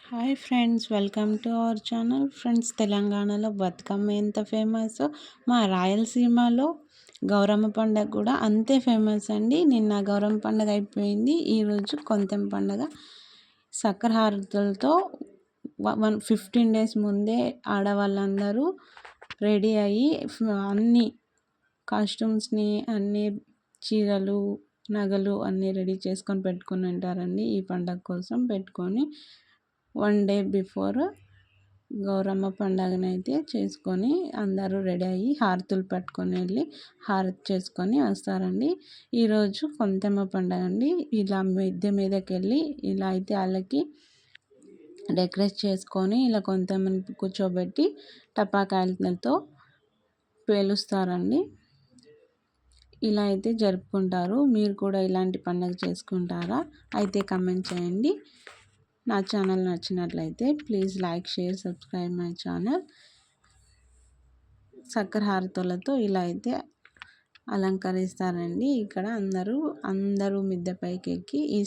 Hi friends, welcome to our channel. Friends, తెలంగాణలో బతుకమ్మ ఎంత famous, మా రాయలసీమలో గౌరమ్మ పండుగ కూడా అంతే ఫేమస్ అండి. నిన్న గౌరమ్మ పండుగ అయిపోయింది. ఈరోజు కొంచెం పండుగ సక్కర హారతులతో 15 డేస్ ముందే ఆడవాళ్ళందరూ రెడీ అయ్యి అన్ని కాస్ట్యూమ్స్ని, అన్ని చీరలు, నగలు అన్నీ రెడీ చేసుకొని పెట్టుకుని ఉంటారండి. ఈ పండగ కోసం పెట్టుకొని 1 డే బిఫోర్ గౌరమ్మ పండుగనైతే చేసుకొని అందరూ రెడీ అయ్యి హారతులు పట్టుకొని వెళ్ళి హారతి చేసుకొని వస్తారండి. ఈరోజు కొంతమ్మ పండుగ అండి. ఇలా మిద్దె మీదకి వెళ్ళి ఇలా అయితే వాళ్ళకి డెకరేట్ చేసుకొని ఇలా కొంతమంది కూర్చోబెట్టి టపాకాయలతో పేలుస్తారండి. ఇలా అయితే జరుపుకుంటారు. మీరు కూడా ఇలాంటి పండుగ చేసుకుంటారా? అయితే కమెంట్ చేయండి. నా ఛానల్ నచ్చినట్లయితే please like, share, subscribe my channel. సక్కర హారతులతో ఇలా అయితే అలంకరిస్తారండి. ఇక్కడ అందరూ మిద్దె పైకి ఎక్కి ఈ